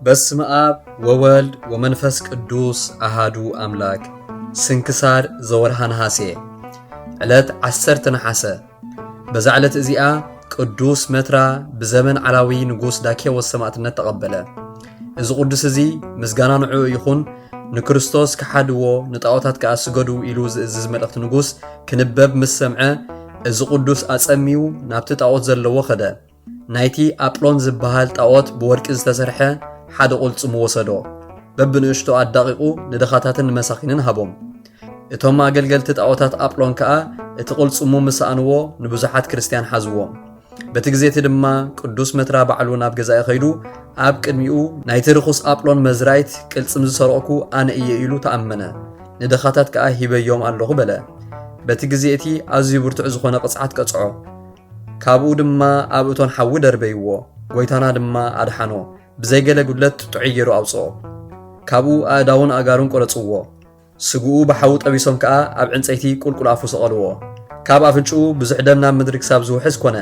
በስመ አብ ወወልድ ወመንፈስ ቅዱስ አሃዱ አምላክ። ስንክሳር ዘወርሃ ነሐሴ ዕለት 10 ነሐሴ። በዛ ዕለት እዚኣ ቅዱስ መትራ ብዘመን ዓላዊ ንጉስ ዳኬዎስ ሰማዕትነት ተቐበለ። እዚ ቅዱስ እዚ ምስጋና ንዑ ይኹን ንክርስቶስ ክሓድዎ ንጣዖታት ከኣስገዱ ኢሉ ዝእዝዝ መልእኽቲ ንጉስ ክንበብ ምስ ሰምዐ እዚ ቅዱስ ኣጸሚው ናብቲ ጣዖት ዘለዎ ኸደ። ናይቲ ኣጵሎን ዝበሃል ጣዖት ብወርቂ ዝተሰርሐ ሓደ ቁልጽሙ ወሰዶ። በብንእሽቶ ኣዳቂቁ ንደኻታትን ንመሳኺንን ሃቦም። እቶም ኣገልገልቲ ጣዖታት ኣጵሎን ከዓ እቲ ቁልጽሙ ምስኣንዎ ንብዙሓት ክርስቲያን ሓዝዎም። በቲ ግዜቲ ድማ ቅዱስ መትራ ባዕሉ ናብ ገዛኢ ኸይዱ ኣብ ቅድሚኡ ናይቲ ርኹስ ኣጵሎን መዝራይት ቅልጽም ዝሰረቕኩ ኣነ እየ ኢሉ ተኣመነ። ንደኻታት ከዓ ሂበዮም ኣለኹ በለ። በቲ ግዜቲ ኣዝዩ ብርቱዕ ዝኾነ ቅጽዓት ቀጽዖ። ካብኡ ድማ ኣብ እቶን ሓዊ ደርበይዎ። ጎይታና ድማ ኣድሓኖ። ብዘይገለ ጉድለት ጥዑይ ገይሩ ኣውፅኦ። ካብኡ ኣእዳውን ኣጋሩን ቆረጽዎ። ስጉኡ ብሓዊ ጠቢሶም ከዓ ኣብ ዕንፀይቲ ቁልቁል ኣፉ ሰቐልዎ። ካብ ኣፍንጭኡ ብዙሕ ደም ናብ ምድሪ ክሳብ ዝውሕዝ ኮነ።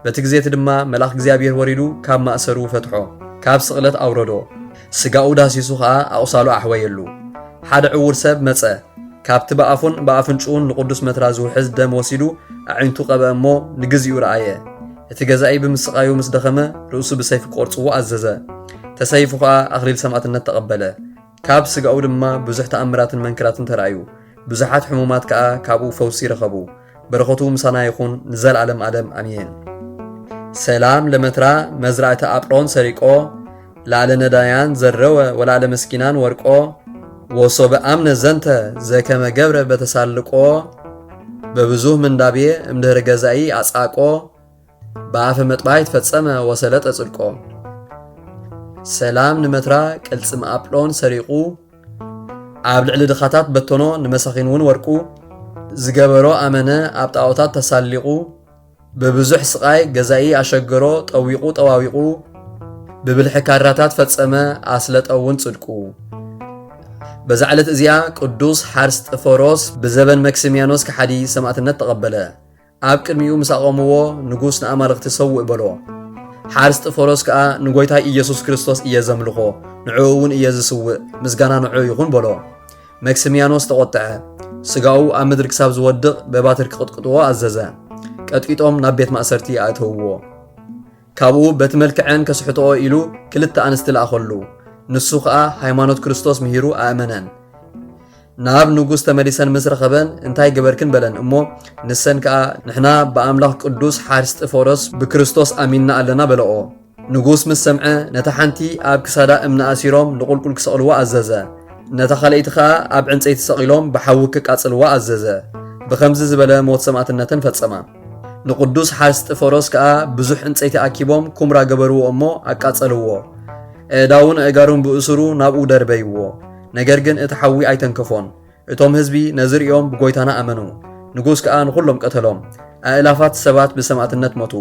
በቲ ግዜቲ ድማ መልኣኽ እግዚኣብሔር ወሪዱ ካብ ማእሰሩ ፈትሖ፣ ካብ ስቕለት ኣውረዶ። ስጋኡ ዳሲሱ ከዓ ኣቑሳሉ ኣሕወየሉ። ሓደ ዕውር ሰብ መጸ። ካብቲ ብኣፉን ብኣፍንጭኡን ንቅዱስ መትራ ዝውሕዝ ደም ወሲዱ ኣዒንቱ ቀበ እሞ ንግዚኡ ረኣየ። እቲ ገዛኢ ብምስቃዩ ምስ ደኸመ ርእሱ ብሰይፊ ቆርጽዎ ኣዘዘ። ተሰይፉ ከዓ ኣኽሊል ሰማዕትነት ተቐበለ። ካብ ስጋኡ ድማ ብዙሕ ተኣምራትን መንክራትን ተረኣዩ። ብዙሓት ሕሙማት ከዓ ካብኡ ፈውሲ ረኸቡ። በረኸቱ ምሳና ይኹን ንዘለዓለም ዓለም ኣሜን። ሰላም ለመትራ መዝራእቲ ኣጵሎን ሰሪቆ ላዕለ ነዳያን ዘረወ ወላዕለ መስኪናን ወርቆ ወሶበ ኣምነ ዘንተ ዘከመ ገብረ በተሳልቆ በብዙህ ምንዳብየ እምድህረ ገዛኢ ኣጻቆ በኣፈ መጥባይ ተፈጸመ ወሰለጠ ጽድቆ። ሰላም ንመትራ ቅልጽም ኣጵሎን ሰሪቁ ኣብ ልዕሊ ድኻታት በተኖ ንመሳኺን እውን ወርቁ ዝገበሮ ኣመነ ኣብ ጣዖታት ተሳሊቑ ብብዙሕ ስቓይ ገዛኢ ኣሸገሮ ጠዊቑ ጠዋዊቑ ብብልሒ ካራታት ፈጸመ ኣስለጠውን ጽድቁ። በዛ ዕለት እዚኣ ቅዱስ ሓርስጥፎሮስ ብዘበን መክስምያኖስ ክሓዲ ሰማዕትነት ተቐበለ። ኣብ ቅድሚኡ ምስ ኣቆምዎ ንጉስ ንኣማልኽቲ ሰውእ በሎ። ሓርስጥፎሮስ ከዓ ንጎይታ ኢየሱስ ክርስቶስ እየ ዘምልኾ፣ ንዕኡ እውን እየ ዝስውእ፣ ምስጋና ንዕኡ ይኹን በሎ። መክስምያኖስ ተቖጥዐ። ስጋኡ ኣብ ምድሪ ክሳብ ዝወድቕ በባትር ክቕጥቅጥዎ ኣዘዘ። ቀጥቂጦም ናብ ቤት ማእሰርቲ ኣእተውዎ። ካብኡ በቲ መልክዐን ከስሕትኦ ኢሉ ክልተ ኣንስቲ ለኣኸሉ። ንሱ ከዓ ሃይማኖት ክርስቶስ ምሂሩ ኣእመነን። ናብ ንጉስ ተመሊሰን ምስ ረኸበን እንታይ ገበርክን በለን እሞ ንሰን ከዓ ንሕና ብኣምላኽ ቅዱስ ሓርስጥፎሮስ ብክርስቶስ ኣሚንና ኣለና በለኦ። ንጉስ ምስ ሰምዐ ነታ ሓንቲ ኣብ ክሳዳ እምነ ኣሲሮም ንቁልቁል ክሰቕልዋ ኣዘዘ። ነታ ካልአይቲ ከዓ ኣብ ዕንፀይቲ ሰቒሎም ብሓዊ ክቃጽልዋ ኣዘዘ። ብኸምዚ ዝበለ ሞት ሰማዕትነትን ፈጸማ። ንቅዱስ ሓርስጥፎሮስ ከዓ ብዙሕ ዕንፀይቲ ኣኪቦም ኩምራ ገበርዎ እሞ ኣቃጸልዎ። ኣእዳውን ኣእጋሩን ብእስሩ ናብኡ ደርበይዎ። ነገር ግን እቲ ሓዊ ኣይተንከፎን። እቶም ህዝቢ ነዝሪኦም ብጎይታና ኣመኑ። ንጉስ ከዓ ንኹሎም ቀተሎም። ኣእላፋት ሰባት ብሰማዕትነት ሞቱ።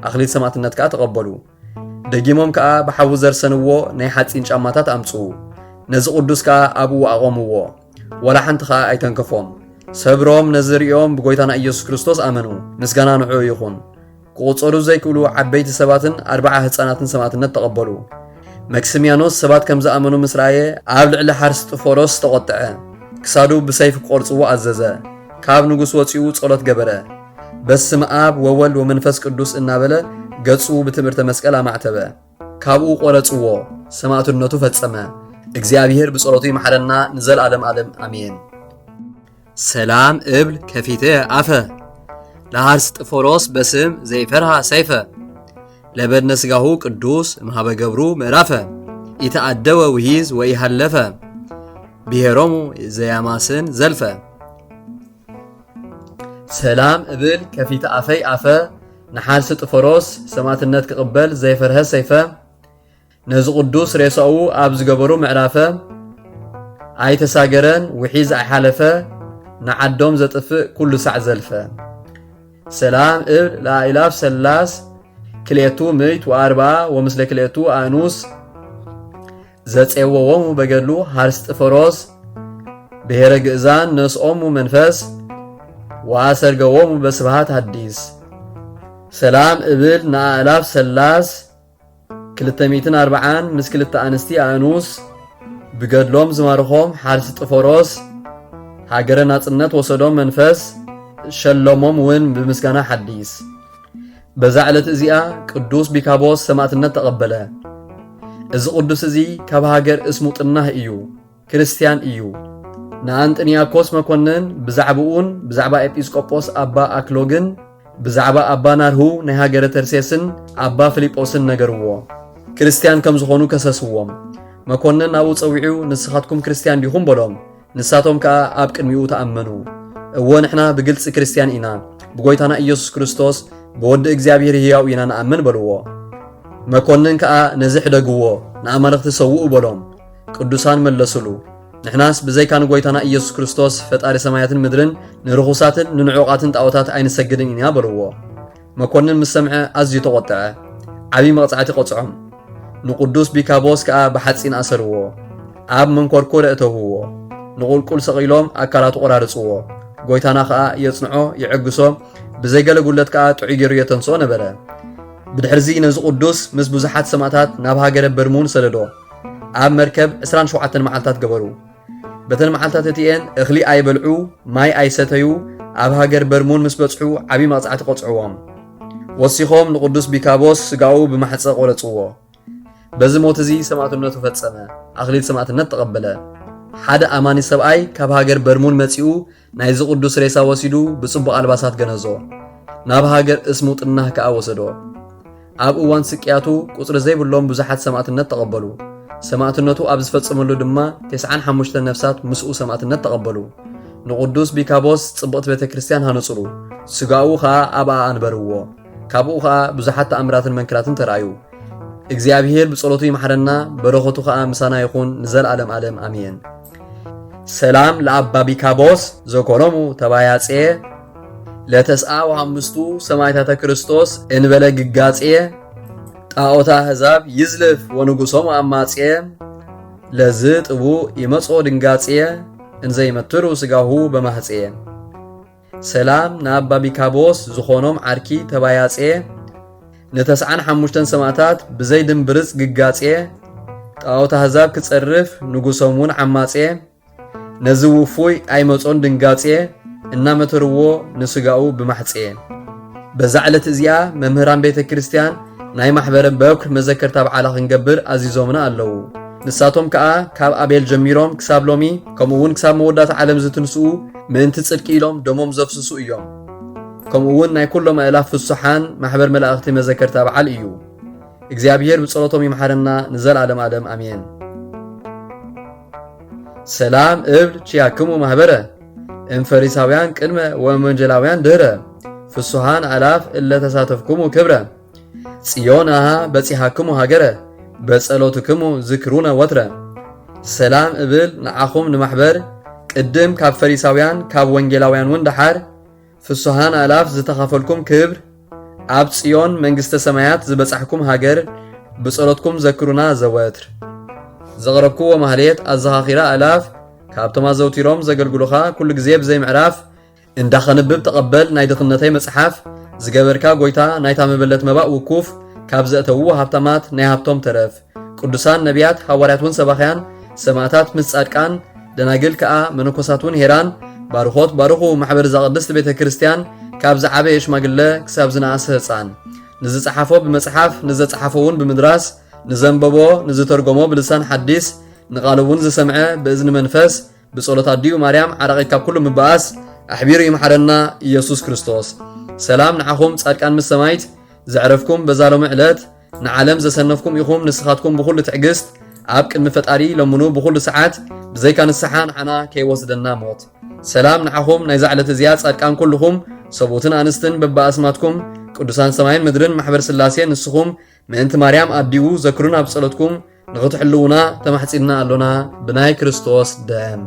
ኣኽሊል ሰማዕትነት ከዓ ተቐበሉ። ደጊሞም ከዓ ብሓዊ ዘርሰንዎ ናይ ሓፂን ጫማታት ኣምፁ። ነዚ ቅዱስ ከዓ ኣብኡ ኣቆምዎ። ወላ ሓንቲ ከዓ ኣይተንከፎም። ሰብሮም ነዝሪኦም ብጎይታና ኢየሱስ ክርስቶስ ኣመኑ። ምስጋና ንዕኡ ይኹን። ክቁፀሩ ዘይክእሉ ዓበይቲ ሰባትን 40 ህፃናትን ሰማዕትነት ተቐበሉ። መክስምያኖስ ሰባት ከም ዝኣመኑ ምስ ረኣየ ኣብ ልዕሊ ሓርስጥፎሮስ ተቖጥዐ። ክሳዱ ብሰይፊ ክቆርጽዎ ኣዘዘ። ካብ ንጉስ ወፂኡ ጸሎት ገበረ። በስመ አብ ወወልድ ወመንፈስ ቅዱስ እናበለ ገጹ ብትምህርተ መስቀል ኣማዕተበ። ካብኡ ቆረጽዎ። ሰማዕትነቱ ፈጸመ። እግዚአብሔር ብጸሎቱ ይመሓረና ንዘለዓለም ዓለም ኣሜን። ሰላም እብል ከፊተ ኣፈ ለሓርስጥፎሮስ በስም ዘይፈርሃ ሰይፈ ለበድነ ስጋሁ ቅዱስ እምሃበ ገብሩ ምዕራፈ ኢተኣደወ ውሂዝ ወኢሃለፈ ብሔሮሙ ዘያማስን ዘልፈ። ሰላም እብል ከፊተ ኣፈይ ኣፈ ንሓርስጥፎሮስ ሰማዕትነት ክቕበል ዘይፈርሀ ሰይፈ ነዚ ቅዱስ ሬሳኡ ኣብ ዝገበሩ ምዕራፈ ኣይተሳገረን ውሒዝ ኣይሓለፈ ንዓዶም ዘጥፍእ ኩሉ ሳዕ ዘልፈ። ሰላም እብል ለኣእላፍ ሰላስ ክልኤቱ ምእት ወኣርብዓ ወምስለ ክልኤቱ ኣኑስ ዘፄወዎሙ በገድሉ ሓርስጥፎሮስ ብሔረ ግእዛን ነስኦሙ መንፈስ ወኣሰርገዎሙ በስብሃት ሃዲስ። ሰላም እብል ንኣእላፍ ሰላስ 240 ምስ ክልተ ኣንስቲ ኣኑስ ብገድሎም ዝማርኾም ሓርሲ ጥፎሮስ ሃገረ ናጽነት ወሰዶም መንፈስ ሸለሞም ውን ብምስጋና ሓዲስ በዛ ዕለት እዚኣ ቅዱስ ቢካቦስ ሰማዕትነት ተቐበለ እዚ ቅዱስ እዚ ካብ ሃገር እስሙጥናህ እዩ ክርስቲያን እዩ ንኣንጥንያኮስ መኮንን ብዛዕባኡን ብዛዕባ ኤጲስቆጶስ ኣባ ኣክሎግን ብዛዕባ ኣባ ናርሁ ናይ ሃገረ ተርሴስን ኣባ ፊልጶስን ነገርዎ ክርስቲያን ከም ዝኾኑ ከሰስዎም መኮንን ናብኡ ፀዊዑ ንስኻትኩም ክርስቲያን ዲኹም በሎም ንሳቶም ከዓ ኣብ ቅድሚኡ ተኣመኑ እወ ንሕና ብግልፂ ክርስቲያን ኢና ብጎይታና ኢየሱስ ክርስቶስ ብወዲ እግዚአብሔር ሕያው ኢና ንኣምን በልዎ መኮንን ከዓ ነዚ ሕደግዎ ንኣማልኽቲ ሰውኡ በሎም ቅዱሳን መለሱሉ ንሕናስ ብዘይካ ንጎይታና ኢየሱስ ክርስቶስ ፈጣሪ ሰማያትን ምድርን ንርኹሳትን ንንዑቃትን ጣዖታት ኣይንሰግድን ኢና በልዎ መኮንን ምስ ሰምዐ ኣዝዩ ተቆጥዐ ዓብይ መቕፃዕቲ ቆፅዖም ንቅዱስ ቢካቦስ ከዓ ብሓፂን ኣሰርዎ ኣብ መንኮርኮር እተውዎ ንቁልቁል ሰቂሎም ኣካላቱ ቆራርፅዎ ጎይታና ከዓ የጽንዖ ይዕግሶ ብዘይገለ ጉለት ከዓ ጥዑይ ገይሩ የተንስኦ ነበረ ብድሕርዚ ነዚ ቅዱስ ምስ ብዙሓት ሰማዕታት ናብ ሃገረ በርሙን ሰደዶ ኣብ መርከብ 27 መዓልታት ገበሩ በተን መዓልታት እቲአን እኽሊ ኣይበልዑ ማይ ኣይሰተዩ ኣብ ሃገር በርሙን ምስ በጽሑ ዓብይ መቕፃዕቲ ቆፅዕዎም ወሲኾም ንቅዱስ ቢካቦስ ስጋኡ ብማሕፀ ቆረፅዎ በዚ ሞት እዚ ሰማዕትነቱ ፈጸመ ኣኽሊል ሰማዕትነት ተቐበለ ሓደ ኣማኒ ሰብኣይ ካብ ሃገር በርሙን መጺኡ ናይዚ ቅዱስ ሬሳ ወሲዱ ብጽቡቕ ኣልባሳት ገነዞ ናብ ሃገር እስሙጥናህ ከዓ ወሰዶ ኣብ እዋን ስቅያቱ ቁፅሪ ዘይብሎም ብዙሓት ሰማዕትነት ተቐበሉ ሰማዕትነቱ ኣብ ዝፈጸመሉ ድማ 95 ነፍሳት ምስኡ ሰማዕትነት ተቐበሉ ንቅዱስ ቢካቦስ ጽብቕቲ ቤተ ክርስቲያን ሃነጽሩ ስጋኡ ከዓ ኣብኣ ኣንበርዎ ካብኡ ከዓ ብዙሓት ተኣምራትን መንክራትን ተረኣዩ እግዚአብሔር ብጸሎቱ ይምሐረና በረኸቱ ከዓ ምሳና ይኹን ንዘለዓለም ዓለም አሜን ሰላም ለአባ ቢካቦስ ዘኮኖሙ ተባያጼ ለተስዓ ወሐምስቱ ሰማዕታተ ክርስቶስ እንበለ ግጋጼ ጣዖታ ህዛብ ይዝልፍ ወንጉሶም አማጼ ለዝ ጥቡ ይመጾ ድንጋጼ እንዘይመትሩ ስጋሁ በማህጼ ሰላም ለአባ ቢካቦስ ዝኾኖም ዓርኪ ተባያጼ ነተስዓን ሓሙሽተን ሰማዕታት ብዘይ ድንብርጽ ግጋጼ ጣዖታ ህዛብ ክጸርፍ ንጉሶሙን ዓማጼ ነዚ ውፉይ ኣይመጾን ድንጋጼ እናመተርዎ ንስጋኡ ብማሕጼ በዛ ዕለት እዚኣ መምህራን ቤተ ክርስቲያን ናይ ማሕበረ በኩር መዘከርታ በዓላ ክንገብር ኣዚዞምና ኣለዉ ንሳቶም ከዓ ካብ ኣቤል ጀሚሮም ክሳብ ሎሚ ከምኡውን ክሳብ መወዳእታ ዓለም ዝትንስኡ ምእንቲ ጽድቂ ኢሎም ደሞም ዘፍስሱ እዮም ከምኡውን ናይ ኩሎም ኣእላፍ ፍሱሓን ማሕበር መላእኽቲ መዘከርታ በዓል እዩ እግዚአብሔር ብጸሎቶም ይምሐረና ንዘለዓለም ዓለም አሜን ሰላም እብል ቺያክሙ ማህበረ እንፈሪሳውያን ቅድመ ወመንጀላውያን ድህረ ፍሱሃን አላፍ እለ ተሳተፍኩሙ ክብረ ጽዮናሃ በጺሃክሙ ሃገረ በጸሎትክሙ ዝክሩነ ወትረ ሰላም እብል ንዓኹም ንማሕበር ቅድም ካብ ፈሪሳውያን ካብ ወንጌላውያን ውን ደሓር ፍሱሃን አላፍ ዝተኻፈልኩም ክብር ኣብ ጽዮን መንግስተ ሰማያት ዝበጻሕኩም ሃገር ብጸሎትኩም ዘክሩና ዘወትር ዘቕረብክዎ ማህሌት ኣዘኻኺራ ኣላፍ ካብቶም ኣዘውቲሮም ዘገልግሉኻ ኩሉ ግዜ ብዘይ ምዕራፍ እንዳኸንብብ ተቐበል ናይ ድኽነተይ መጽሓፍ ዝገበርካ ጎይታ ናይታ መበለት መባእ ውኩፍ ካብ ዘእተውዎ ሃብታማት ናይ ሃብቶም ተረፍ ቅዱሳን ነቢያት ሃዋርያት ውን ሰባኽያን ሰማዕታት ምስ ጻድቃን ደናግል ከዓ መነኮሳት ውን ሄራን ባርኾት ባርኹ ማሕበር ዘቅድስት ቤተ ክርስቲያን ካብ ዝዓበየ ሽማግለ ክሳብ ዝነኣሰ ህፃን ንዝጸሓፎ ብመጽሓፍ ንዘጸሓፎ ውን ብምድራስ ንዘንበቦ ንዝተርጎሞ ብልሳን ሓዲስ ንቓልውን ዝሰምዐ ብእዝኒ መንፈስ ብጸሎት ኣድዩ ማርያም ዓረቒት ካብ ኩሉ ምባኣስ ኣሕቢሩ ይምሐረና ኢየሱስ ክርስቶስ ሰላም ንዓኹም ጻድቃን ምስ ሰማይት ዘዕረፍኩም በዛሎሚ ዕለት ንዓለም ዘሰነፍኩም ኢኹም ንስኻትኩም ብኹሉ ትዕግስት ኣብ ቅድሚ ፈጣሪ ለምኑ ብኹሉ ሰዓት ብዘይካ ንስሓ ንዓና ከይወስደና ሞት ሰላም ንዓኹም ናይ ዛዕለት እዚያ ጻድቃን ኩልኹም ሰቡትን ኣንስትን በባእስማትኩም ቅዱሳን ሰማይን ምድርን ማሕበር ስላሴ ንስኹም ምእንቲ ማርያም ኣዲኡ ዘክሩና ብጸሎትኩም ንኽትሕልውና ተማሕጺልና ኣሎና ብናይ ክርስቶስ ደም